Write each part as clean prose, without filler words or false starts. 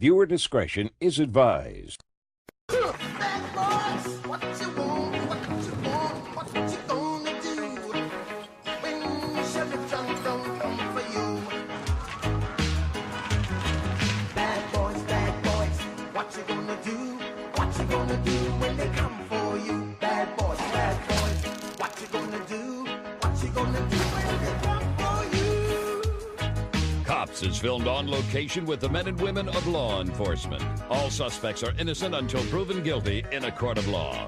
Viewer discretion is advised. Bad boys, what you want, what you gonna do when Chevy John don't come for you? Bad boys, what you gonna do? What you gonna do when they come for you? Bad boys, what you gonna do? What you gonna do when they come for you? Cops is filmed on location with the men and women of law enforcement. All suspects are innocent until proven guilty in a court of law.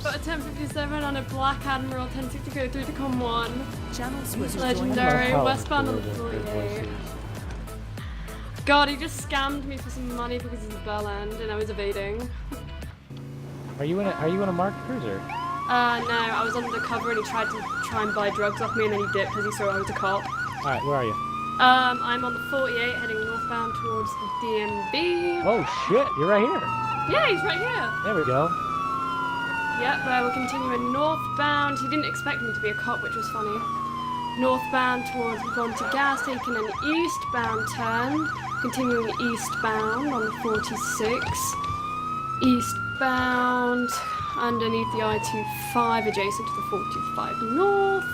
Got a 1057 on a Black Admiral 1060 through to Com 1. Channel switch. Legendary, westbound on the 48. God, he just scammed me for some money because he's a bell end and I was evading. Are you in a marked cruiser? No, I was undercover and he tried to buy drugs off me and then he dipped because he saw I was a cop. Alright, where are you? I'm on the 48 heading northbound towards the DMV. Oh shit, you're right here. Yeah, he's right here. There we go. Yep, we're continuing northbound. He didn't expect me to be a cop, which was funny. Northbound towards Monte Gas, taking an eastbound turn. Continuing eastbound on the 46. Eastbound underneath the I-25, adjacent to the 45 north.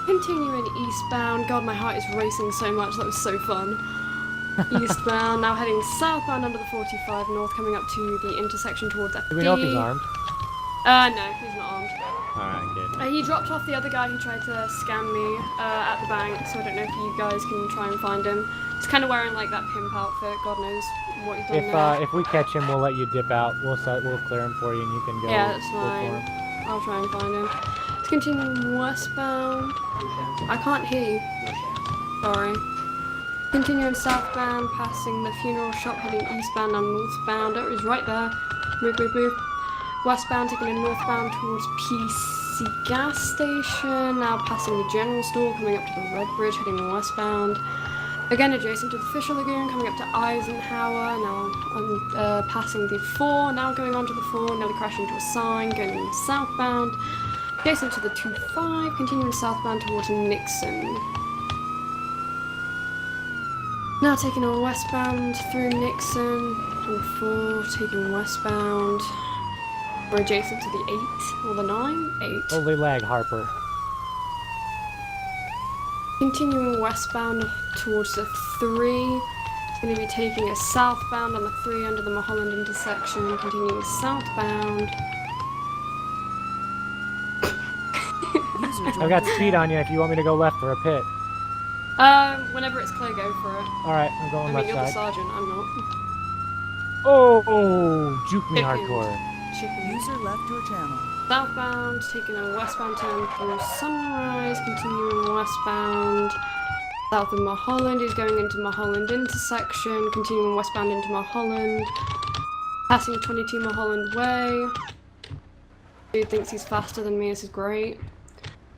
Continuing eastbound. God, my heart is racing so much. That was so fun. Eastbound, now heading southbound under the 45 north, coming up to the intersection towards FD. Do we know if he's armed? No, he's not armed. Alright, good. He dropped off the other guy who tried to scam me at the bank, so I don't know if you guys can try and find him. He's kind of wearing like that pimp outfit. God knows what he's doing there. If we catch him, we'll let you dip out. We'll clear him for you, and you can go. Yeah, that's look for fine. him. I'll try and find him. Let's continue westbound. I can't hear you. Sorry. Continuing southbound, passing the funeral shop, heading eastbound and northbound. Oh, he's right there. Move, move, move. Westbound, taking a northbound towards PC gas station. Now passing the general store, coming up to the Red Bridge, heading westbound. Again, adjacent to the Fisher Lagoon, coming up to Eisenhower. Now I'm passing the 4, now going on to the 4, nearly crashing into a sign, going southbound. Adjacent to the 25, continuing southbound towards Nixon. Now taking a westbound through Nixon, on 4, taking westbound. We're adjacent to the 8, or the 9? 8. Holy lag, Harper. Continuing westbound towards the 3. It's going to be taking a southbound on the 3 under the Mulholland intersection, continuing southbound. I've got speed on you if you want me to go left for a pit. Whenever it's clear, go for it. Alright, I'm going I mean, left you're the side. sergeant, I'm not. Oh, juke me Chicken. hardcore. Chicken. User left your channel. Southbound, taking a westbound turn through Sunrise, continuing westbound. South of Mulholland, he's going into Mulholland intersection, continuing westbound into Mulholland. Passing 22 Mulholland Way. Dude thinks he's faster than me, this is great.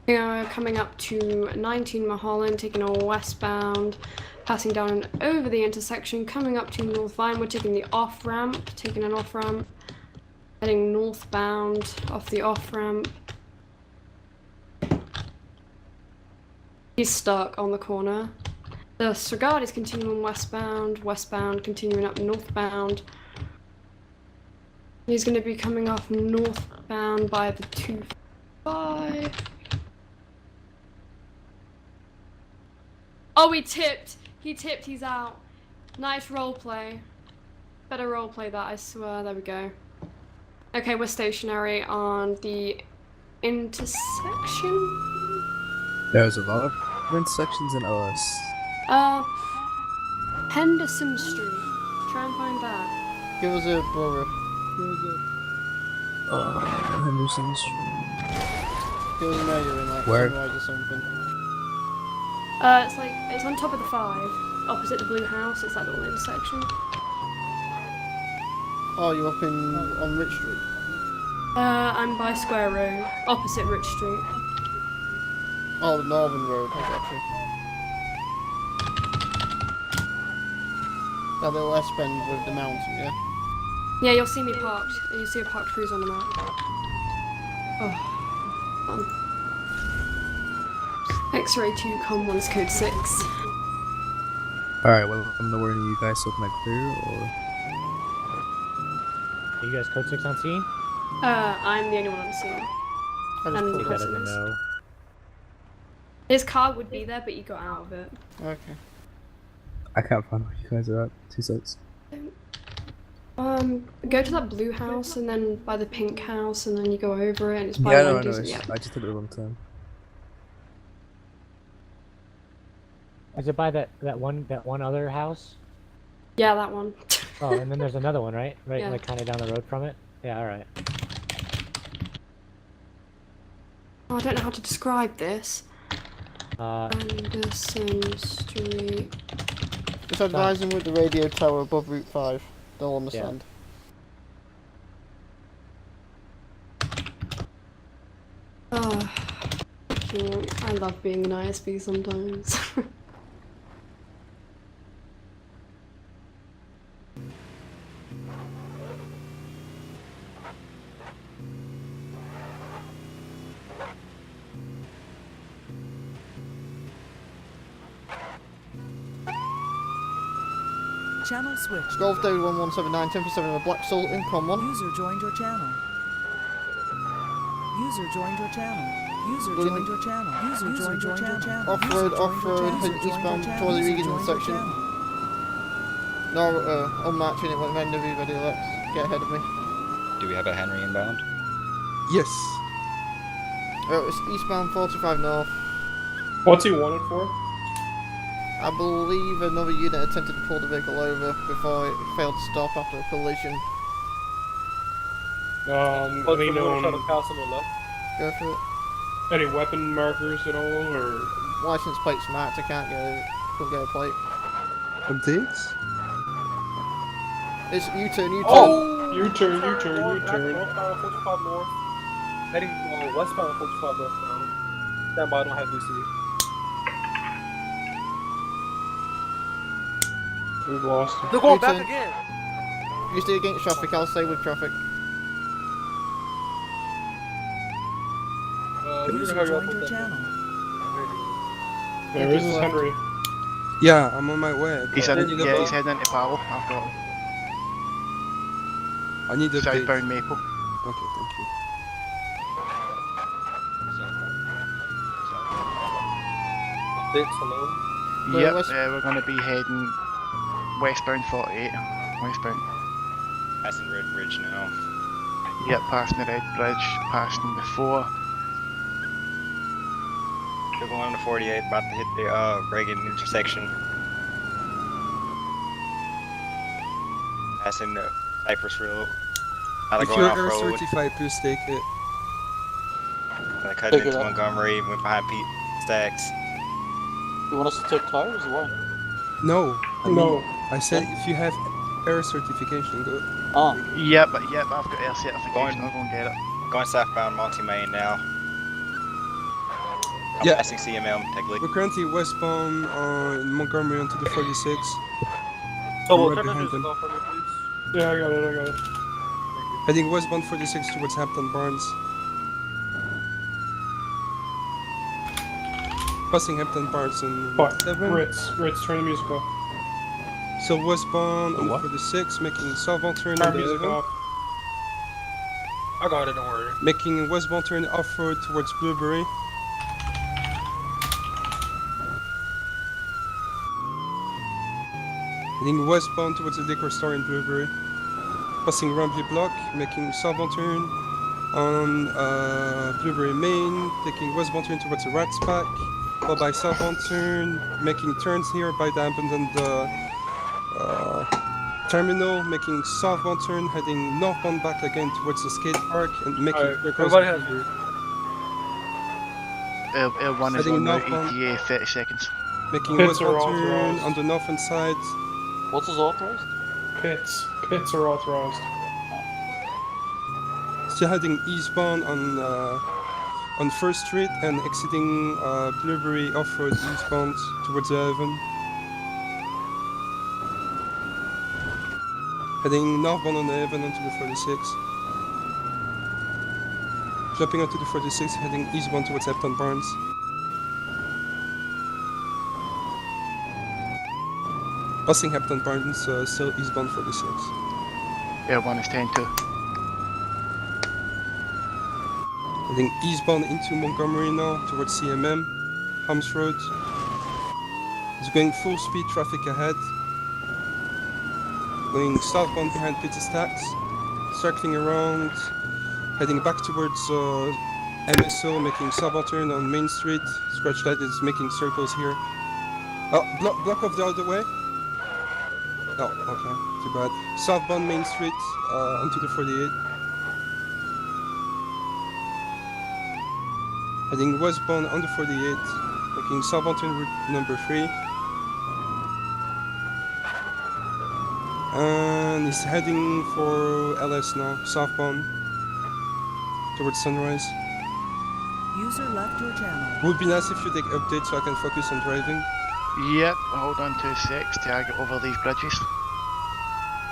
Coming up to 19 Mulholland, taking a westbound. Passing down and over the intersection, coming up to North Vinewood, taking the off-ramp, taking an off-ramp. Heading northbound off the off-ramp. He's stuck on the corner. The Stragard is continuing westbound, continuing up northbound. He's going to be coming off northbound by the 25. Oh, he tipped! He tipped, he's out. Nice roleplay. Better roleplay that, I swear. There we go. Okay, we're stationary on the intersection. There's a lot of intersections in OS. Henderson Street. Try and find that. Give us a brother. Henderson Street. Give us an idea in like Where? Sunrise or something. It's like, it's on top of the 5. Opposite the blue house, it's that little intersection. Oh, you're up on Rich Street? I'm by Square Road, opposite Rich Street. Oh, the Northern Road, I got you. That little S bend with the mountain, yeah? Yeah, you'll see me parked. You'll see a parked cruiser on the map. Oh, fun. X-ray 2, com 1's code 6. Alright, well, I'm nowhere near you guys, so can I clear, or? Are you guys code 6 on scene? I'm the only one on scene. I just And pulled Take it. that as a prisoners. no. His car would be there, but you got out of it. Okay. I can't find where you guys are at. 2 seconds. Go to that blue house, and then by the pink house, and then you go over it, and it's by Yeah, no, Wendy's. I just took it the wrong time. Is it by that one other house? Yeah, that one. Oh, and then there's another one, right? Right, Yeah. like kind of down the road from it. Yeah, all right. Oh, I don't know how to describe this. Uh, Anderson Street. Just advising with the radio tower above Route 5. They'll Yeah. understand. Oh, I love being an ISB sometimes. Channel switched. Golf David 1179, 1047 of a Black Sultan, com 1. User joined your channel. User joined your channel. User Good joined your channel. User joined your channel. Off-road, User joined your off-road, channel. heading User joined eastbound your channel. towards the User Regan joined your section. channel. No, unmatching it when everybody let's get ahead of me. Do we have a Henry inbound? Yes. It's eastbound 45 north. What's he wanted for? I believe another unit attempted to pull the vehicle over before it failed to stop after a collision. Any known, Go for it. any weapon markers at all, or? License plate's marked, I couldn't get a plate. Updates? It's U-turn, U-turn. Oh! U-turn. Northbound 45 north. Heading westbound 45 westbound. Stand by, I don't have VC. We've lost him. They're going U-turn. back again. You stay against traffic, I'll stay with traffic. User joined your channel. There is this Henry. Yeah, I'm on my way. He's heading into Powell. I've got him. I need a Southbound Maple. Okay, thank you. Updates, hello. Yep, west- we're going to be heading westbound 48. Westbound. Passing Red Bridge now. Yep, passing the Red Bridge, passing before. We're going on the 48, about to hit the Reagan intersection. Passing the Cypress Road. Now they're going off road. please take it. Gonna cut Take into it up. Montgomery, went behind Pete Stacks. You want us to take tires or what? No. No. I said if you have air certification, go. Ah, Yep, I've got air certification. I'll go and get it. Going southbound Monty Main now. I'm Yeah. passing CML technically. We're currently westbound in Montgomery onto the 46. so Right we'll turn behind engines them. off for me, please. Yeah, I got it. Heading westbound 46 towards Hampton Barnes. Passing Hampton Barnes in Fuck. 7. Ritz, turn the music off. So westbound on What? 46, making southbound turn Turn on the the music 11. off. I got it, don't worry. Making a westbound turn off-road towards Blueberry. Heading westbound towards the liquor store in Blueberry. Passing Rumbly Block, making southbound turn on Blueberry Main, taking westbound turn towards the Rats Pack, followed by southbound turn, making turns here by the abandoned terminal, making southbound turn, heading northbound back again towards the skate park, and making Everybody has route. L1 is Heading on route northbound. ETA 30 seconds. making Pits are westbound turn authorized. on the northern side. What's his authorized? Pits are authorized. Still heading eastbound on First Street and exiting Blueberry off-road eastbound towards 11. Heading northbound on the 11 onto the 46. Jumping onto the 46, heading eastbound towards Epton Barnes. Passing Hampton Barnes, still eastbound 46. Yeah, 1 is 10-2. Heading eastbound into Montgomery now, towards CMM, Hams Road. It's going full speed, traffic ahead. Going southbound behind Peter Stacks. Circling around, heading back towards MSO, making southbound turn on Main Street. Scratch that is making circles here. Oh, block off the other way. Oh, okay, too bad. Southbound Main Street, onto the 48. Heading westbound on the 48, making southbound turn route number 3. And he's heading for LS now, southbound, towards Sunrise. User left your channel. Would be nice if you take updates so I can focus on driving. Yep, hold on 2 secs till I get over these bridges.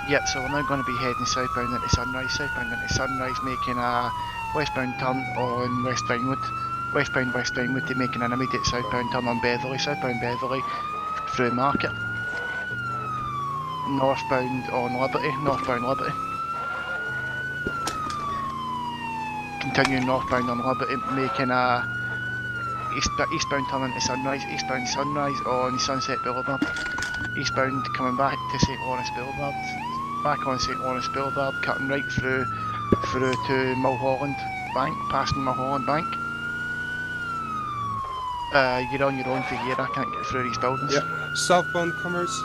Yep, so we're now going to be heading southbound into Sunrise, making a westbound turn on West Vinewood. Westbound to making an immediate southbound turn on southbound Beverley through Market. Northbound on Liberty. Continuing northbound on Liberty, making a eastbound turn into eastbound Sunrise on Sunset Boulevard. Eastbound coming back to St Lawrence Boulevard, back on St Lawrence Boulevard, cutting right through to Mulholland Bank, passing Mulholland Bank. You're on your own for here, I can't get through these buildings. Yep. Southbound Commerce.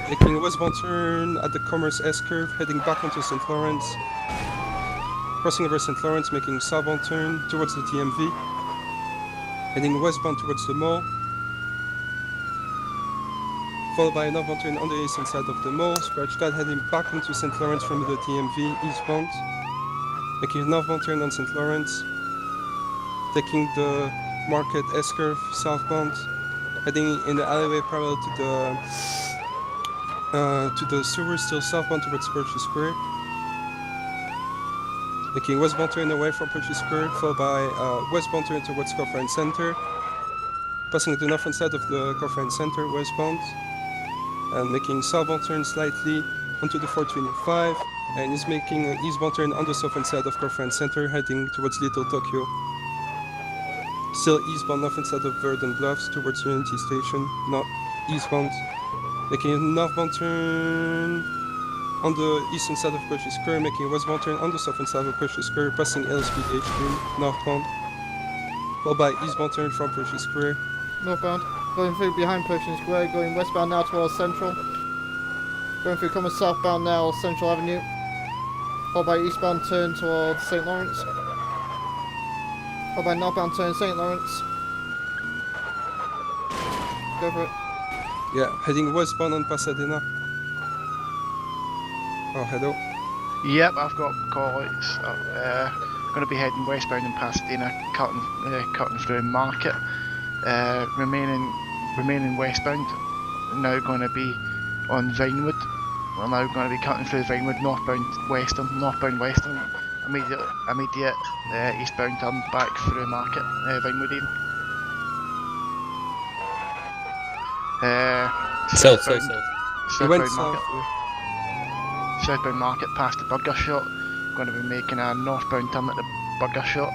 Making a westbound turn at the Commerce S-curve, heading back onto St. Lawrence. Crossing over St. Lawrence, making southbound turn towards the TMV. Heading westbound towards the mall. Followed by a northbound turn on the eastern side of the mall. Scratch that, heading back onto St. Lawrence from the TMV, eastbound. Making a northbound turn on St. Lawrence. Taking the Market S-curve, southbound. Heading in the alleyway parallel to the sewer, still southbound towards Purchase Square. Making westbound turn away from Purchase Square, followed by westbound turn towards Coffer Center. Passing the northern side of the Coffer Center, westbound. And making southbound turn slightly onto the 425. And is making an eastbound turn on the southern side of Coffer Center, heading towards Little Tokyo. Still eastbound northern side of Verdun Bluffs towards Unity Station, not eastbound. Making a northbound turn on the eastern side of Purchase Square, making a westbound turn on the southern side of Purchase Square, passing LSP HQ, northbound. Followed by eastbound turn from Purchase Square. Northbound, going through behind Pershing Square, going westbound now towards Central. Going through coming southbound now, Central Avenue. Followed by eastbound turn towards St. Lawrence. Followed by northbound turn St. Lawrence. Go for it. Yeah, heading westbound on Pasadena. Oh, hello. Yep, I've got call-outs. Going to be heading westbound in Pasadena, cutting through Market. Remaining westbound. Now going to be on Vinewood. We're now going to be cutting through Vinewood, northbound western. Immediate eastbound turn back through Market, Vinewood even. Southbound Market past the Burger Shop. Going to be making a northbound turn at the Burger Shop.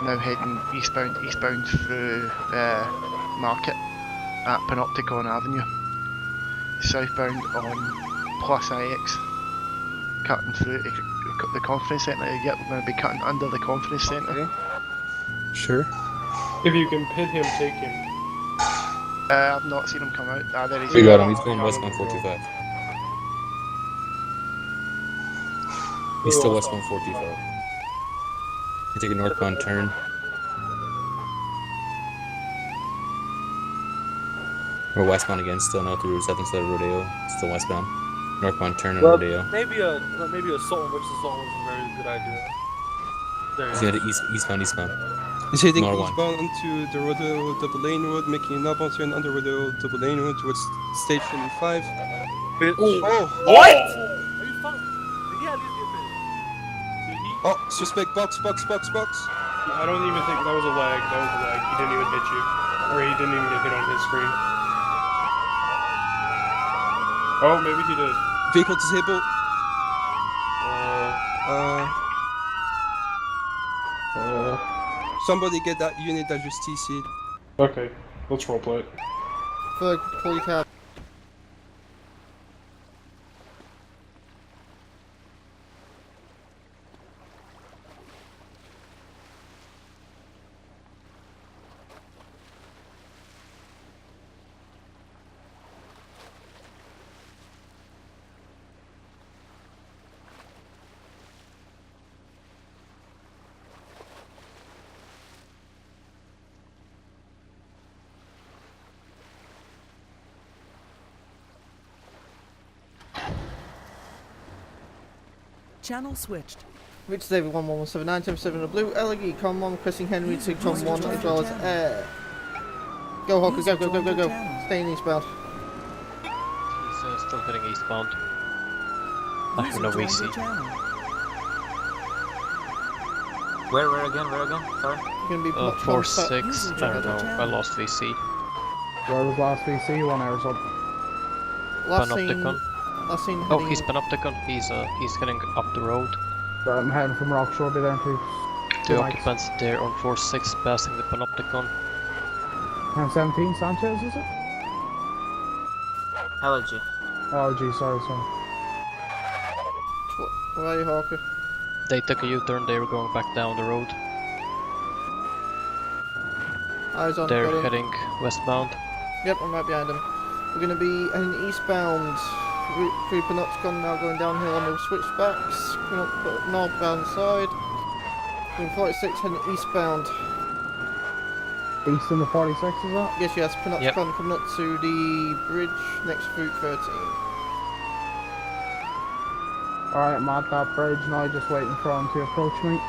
Now heading eastbound through Market at Panopticon Avenue. Southbound on Plus IX. Cutting through the conference centre. Yep, we're going to be cutting under the conference centre. Okay. Sure. If you can pin him, take him. I've not seen him come out. There he is. We got him, he's going westbound 425. He's He's still westbound 425. You take a northbound turn. We're westbound again, still now through 7th side of Rodeo. Still westbound. Northbound turn on Rodeo. Maybe a Sultan versus Sultan was a very good idea. There He's going to eastbound. He's heading Nor one. eastbound onto the Rodeo double lane road, making a northbound turn on the Rodeo double lane road towards Stage 25. bitch. Oh! What? Are you fucking? Did he at least get bit? Oh, suspect box. I don't even think that was a lag. That was a lag. He didn't even hit you. Or he didn't even get hit on his screen. Oh, maybe he did. Vehicle disabled. Somebody get that unit that just TC'd. Okay, let's roleplay it. For polycab. Channel switched. Richard David 1179 77 the blue, LG Com 1, Chrissing Henry 611 as well as air. Go Hawker, go. Staying eastbound. He's still heading eastbound. I have no VC. Where again? Sorry. Gonna be 4-6. I don't know. I lost VC. Where was last VC? 1 hour up. Panopticon. Last seen. Oh, he's Panopticon. He's heading up the road. I'm heading from Rockshore, be there in 2 Two occupants there on 4-6 passing the Panopticon. 17 Sanchez, is it? LG. Oh, gee, sorry. Where are you, Hawker? They took a U-turn. They were going back down the road. Eyes on. They're heading westbound. Yep, I'm right behind them. We're gonna be heading eastbound. Route through Panopticon, now going downhill on the switchbacks. Coming up the northbound side. Doing 46 heading eastbound. East in the 46, is that? Yes, Panopticon coming up to the bridge next to Route 13. Alright, I'm at that bridge now, just waiting for him to approach me.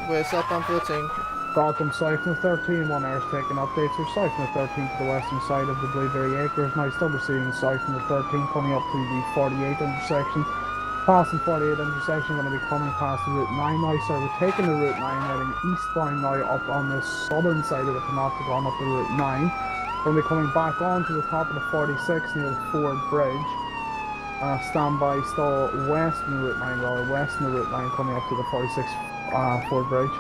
We're southbound 13. Got them Siphon 13, 1 hour's taking updates. We're Siphon 13 to the western side of the Blueberry Acres. Now still receiving Siphon 13 coming up to the 48 intersection. Passing 48 intersection, going to be coming past the Route 9 now. So we're taking the Route 9 heading eastbound now up on the southern side of the Panopticon up the Route 9. We're going to be coming back on to the top of the 46 near the Ford Bridge. Stand by still west in the Route 9, rather west in the Route 9 coming up to the 46 Ford Bridge.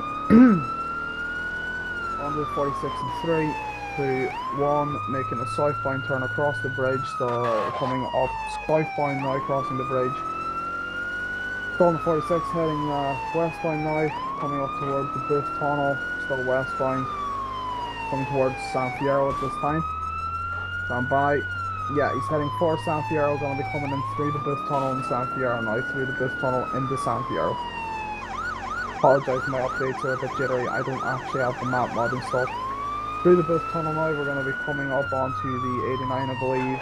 On the 46 and 3 to 1, making a southbound turn across the bridge, so coming up southbound now, crossing the bridge. Still on the 46, heading westbound now, coming up towards the Booth Tunnel, still westbound, coming towards San Fierro at this time. Stand by. Yeah, he's heading for San Fierro, going to be coming in through the Booth Tunnel in San Fierro now, through the Booth Tunnel into San Fierro. Apologise for my updates are a bit jittery, I don't actually have the map mod installed. Through the Booth Tunnel now, we're going to be coming up onto the 89 I believe.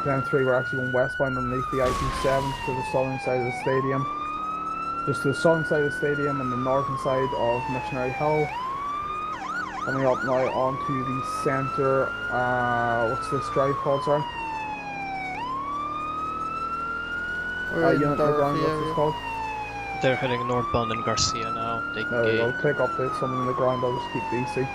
Down 3 we're actually going westbound underneath the I-27 to the southern side of the stadium. Just to the southern side of the stadium and the northern side of Missionary Hill. Coming up now onto the centre, what's this drive called, sorry? Unit ground, what's this called? They're heading northbound in Garcia now. There we go, click update, something in the ground, I'll just keep VC.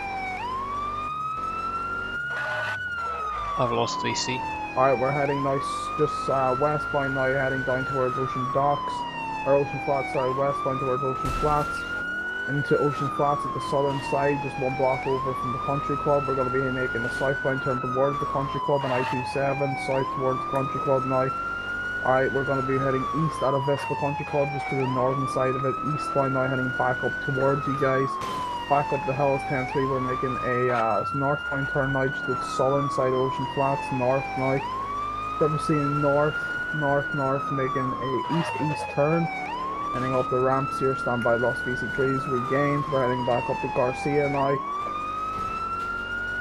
I've lost VC. Alright, we're heading now, just westbound now, heading down towards Ocean Docks, or Ocean Flats, sorry, westbound towards Ocean Flats. Into Ocean Flats at the southern side, just 1 block over from the Country Club. We're going to be making a southbound turn towards the Country Club on I-27, south towards the Country Club now. Alright, we're going to be heading east out of Vispa Country Club, just to the northern side of it. Eastbound now, heading back up towards you guys. Back up the hills, 10-3, we're making a northbound turn now, just to the southern side of Ocean Flats, north now. Then we're seeing north, making a east-east turn. Heading up the ramps here, stand by Lost VC3s regained. We're heading back up to Garcia now.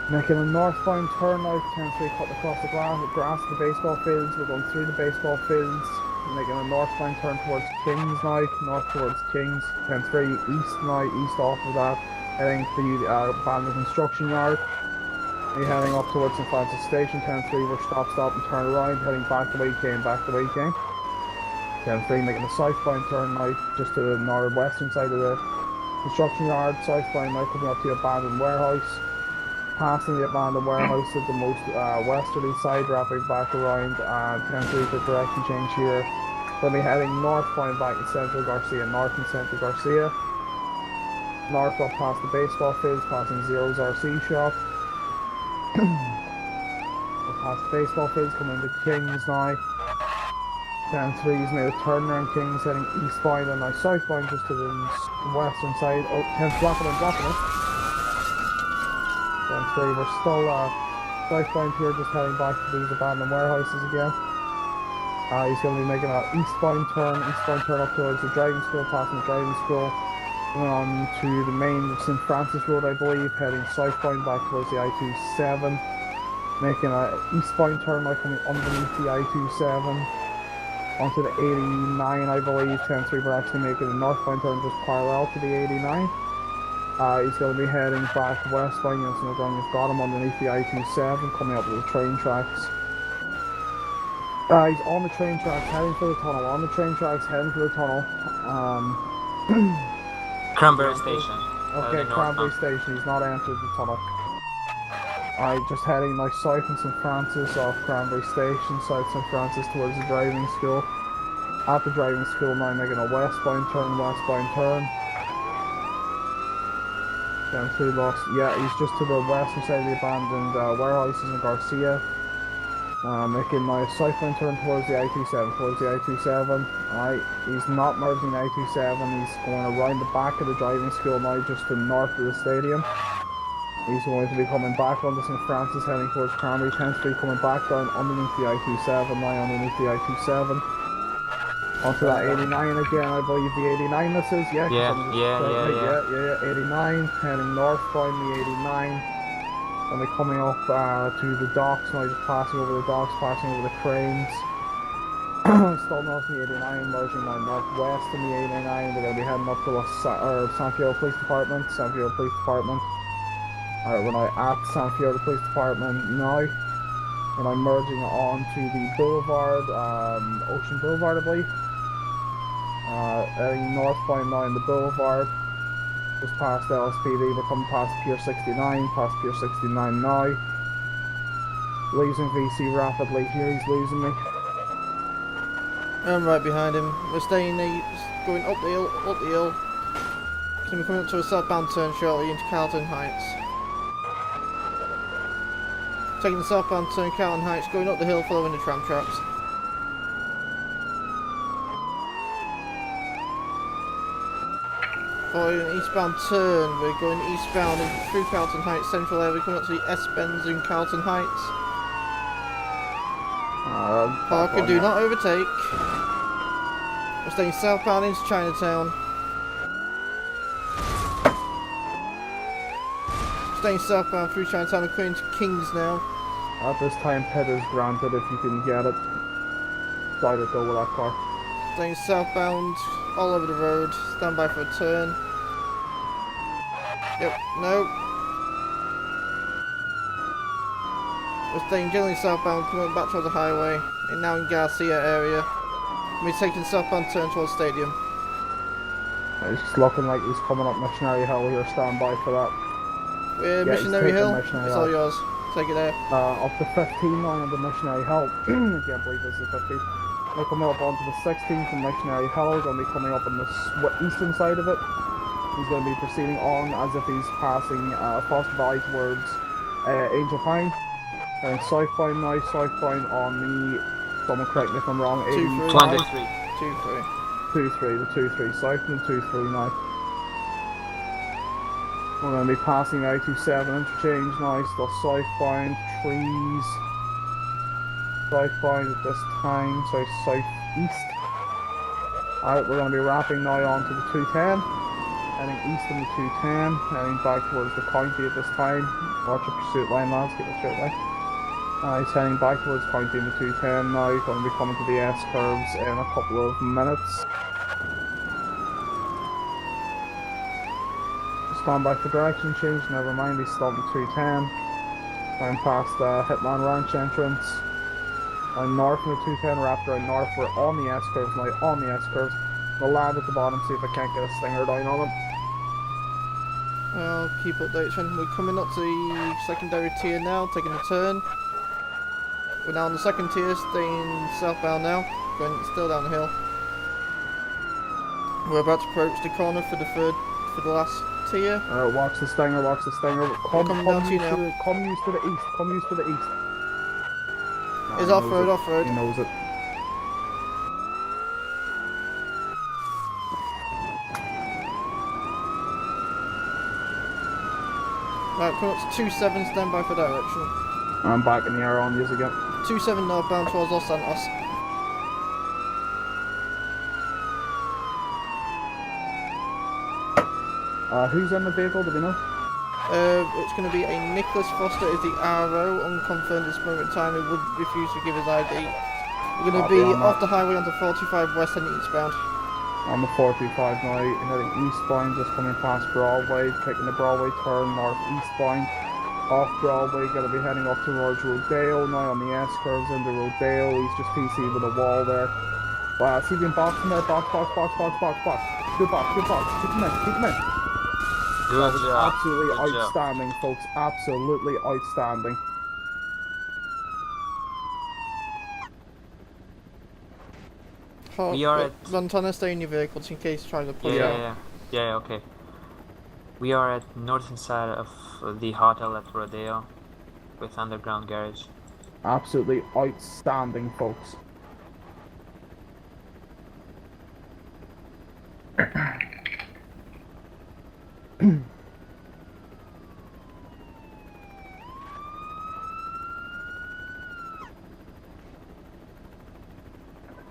Making a northbound turn now, 10-3 cut across the grass of the baseball fields. We're going through the baseball fields. Making a northbound turn towards Kings now, north towards Kings. 10-3 east now, east off of that. Heading to the abandoned construction yard. He's heading up towards St. Francis Station. 10-3, we're stop and turn around, heading back the way he came, 10-3 making a southbound turn now, just to the northwestern side of the construction yard. Southbound now coming up to the abandoned warehouse. Passing the abandoned warehouse at the most westerly side, wrapping back around, and 10-3 for direction change here. We'll be heading northbound back in Central Garcia, north in Central Garcia. North up past the baseball fields, passing Zero's RC shop. We're past the baseball fields, coming into Kings now. 10-3's made a turn around Kings, heading eastbound and now southbound just to the western side. Oh, 10's blocking it. 10-3, we're still southbound here, just heading back to these abandoned warehouses again. He's going to be making an eastbound turn up towards the driving school, passing the driving school, going on to the main St. Francis Road, I believe, heading southbound back towards the I-27, making an eastbound turn now coming underneath the I-27, onto the 89, I believe. 10-3, we're actually making a northbound turn just parallel to the 89. He's going to be heading back westbound, you've got him underneath the I-27, coming up to the train tracks. He's on the train tracks, heading for the tunnel, heading for the tunnel. Cranberry Station. Okay, Cranberry Station, he's not entered the tunnel. Just heading now south in St. Francis off Cranberry Station, south St. Francis towards the driving school. At the driving school now making a westbound turn. 10-3 lost, yeah, he's just to the western side of the abandoned warehouses in Garcia. Making now a southbound turn towards the I-27, he's not merging the I-27, he's going around the back of the driving school now, just to the north of the stadium. He's going to be coming back onto St. Francis, heading towards Cranberry. 10-3 coming back down underneath the I-27, now underneath the I-27. Onto that 89 again, I believe the 89 this is, yeah? Yeah, 89, heading northbound the 89. And they're coming up to the docks now, just passing over the docks, passing over the cranes. Still north in the 89, merging now northwest in the 89. They're going to be heading up to the San Fierro Police Department. Alright, we're now at San Fierro Police Department now. We're now merging on to the boulevard, Ocean Boulevard, I believe. Heading northbound now in the boulevard. Just past LSPD, we're coming past Pier 69 now. Losing VC rapidly here, he's losing me. I'm right behind him. We're staying going up the hill. We're coming up to a southbound turn shortly into Carlton Heights. Taking the southbound turn Carlton Heights, going up the hill following the tram tracks. Following an eastbound turn, we're going eastbound through Carlton Heights Central area, coming up to the S-Bends in Carlton Heights. Parker, do not overtake. We're staying southbound into Chinatown. Staying southbound through Chinatown and going to Kings now. At this time, pit is granted if you can get it. Slide it though with that car. Staying southbound all over the road. Stand by for a turn. Yep, no. We're staying generally southbound, coming back towards the highway. And now in Garcia area. We're taking southbound turn towards Stadium. It's looking like he's coming up Missionary Hill here. Stand by for that. We're Missionary Hill. It's all yours. Take it there. Up to 15 now on the Missionary Hill. I can't believe this is 15. We're coming up onto the 16th from Missionary Hill. Going to be coming up on the eastern side of it. He's going to be proceeding on as if he's passing Foster Valley towards Angel Pine. And southbound now, southbound on the, someone correct me if I'm wrong, 23. 2-3, the 2-3, southbound 2-3 now. We're going to be passing I-27 interchange now, still southbound, trees. Southbound at this time, so southeast. Alright, we're going to be wrapping now onto the 210. Heading east on the 210, heading back towards the county at this time. Watch your pursuit line, lads, get the straight line. He's heading back towards county in the 210 now. He's going to be coming to the S-curves in a couple of minutes. Stand by for direction change, never mind, he's stopping 210. I'm past Hitman Ranch entrance. I'm north in the 210 Raptor. I'm north. We're on the S-curves now. On the S-curves. I'll land at the bottom, see if I can't get a stinger down on them. I'll keep updates when we're coming up to the secondary tier now, taking a turn. We're now on the second tier, staying southbound now, going still down the hill. We're about to approach the corner for the last tier. Watch the stinger, watch the stinger. Come down to you now. Come use to the east, come use to the east. No, It's he knows it. off-road. He knows it. Right, coming up to 27, stand by for direction. I'm back in the air on yous again. 27 northbound towards Los Santos. Who's in the vehicle, do we know? It's going to be a Nicholas Foster is the RO, unconfirmed at this moment in time, he would refuse to give his ID. We're going to be off the highway onto 45 west and eastbound. On the 45 now, heading eastbound, just coming past Broadway, taking the Broadway turn north eastbound. Off Broadway, going to be heading up towards Rodeo now on the S-curves into Rodeo. He's just PC with a wall there. Wow, see him boxing there, box. Good box, keep him in. Good job. Absolutely Good outstanding, job. folks. Absolutely outstanding. We are at... Montana, stay in your vehicles in case you try to push out. Yeah, okay. We are at northern side of the hotel at Rodeo with underground garage. Absolutely outstanding, folks.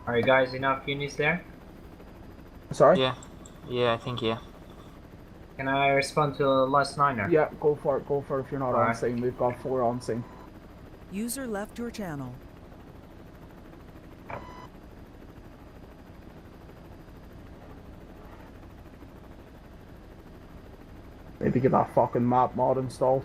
Are you guys enough units there? Sorry? Yeah, I think yeah. Can I respond to last niner? Yeah, go for it if you're not on Alright. scene. We've got 4 on scene. User left your channel. Maybe get that fucking map mod installed.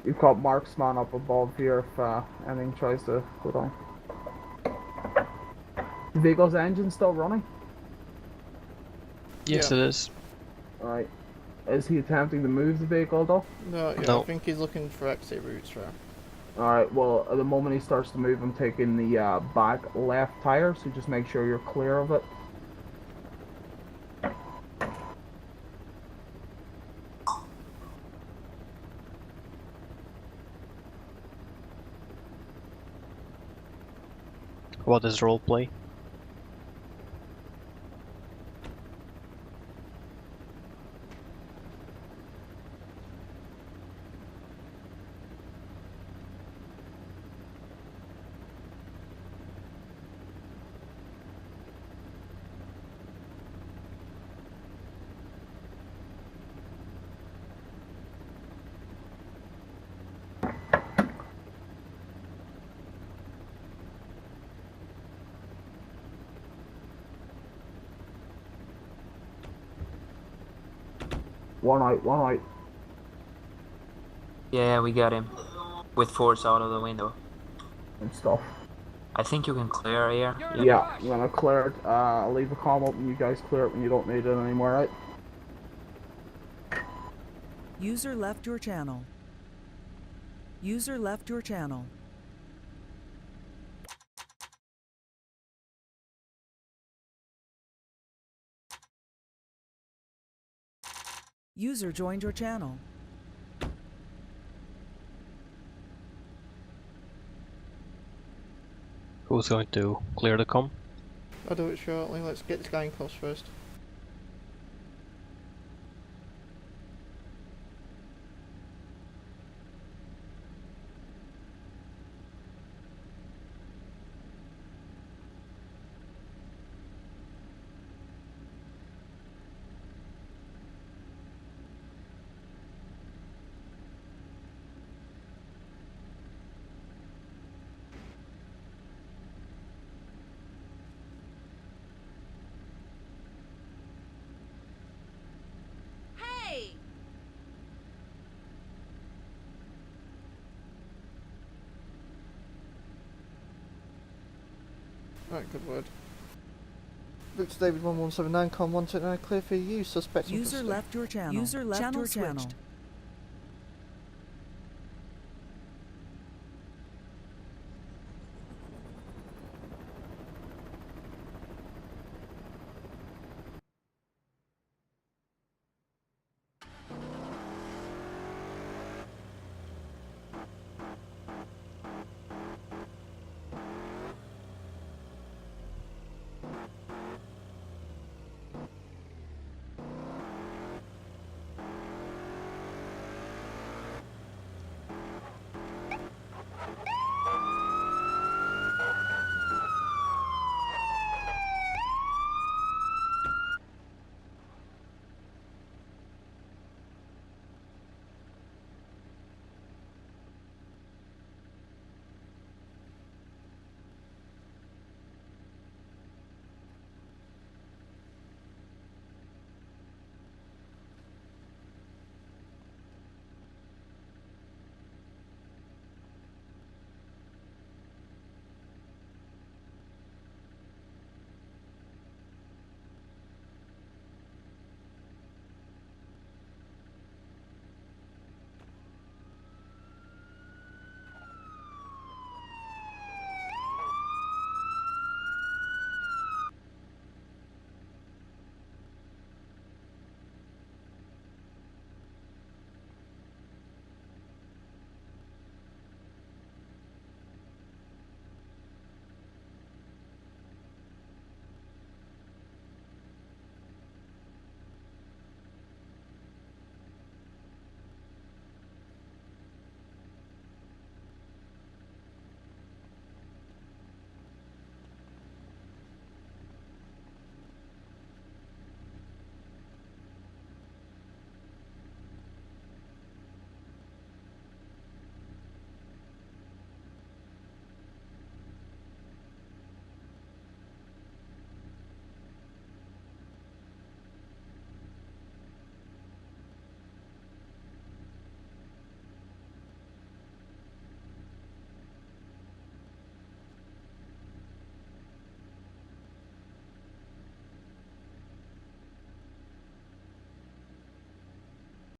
You've got marksman up above here if anything tries to go down. The vehicle's engine still running? Yes, it is. Alright. Is he attempting to move the vehicle though? No, I think he's looking for exit routes, right? Alright, well, at the moment he starts to move, I'm taking the back left tire, so just make sure you're clear of it. What is roleplay? One out. Yeah, we got him. With force out of the window. And stuff. I think you can clear here. Yeah, I'm gonna clear it. I'll leave a comm open, you guys clear it when you don't need it anymore, right? User left your channel. User left your channel. User joined your channel. Who's going to clear the comm? I'll do it shortly. Let's get this guy in close first. Right, good word. Victor David 1179, com 129, clear for you, suspect in User custody. left your channel. User left your channel.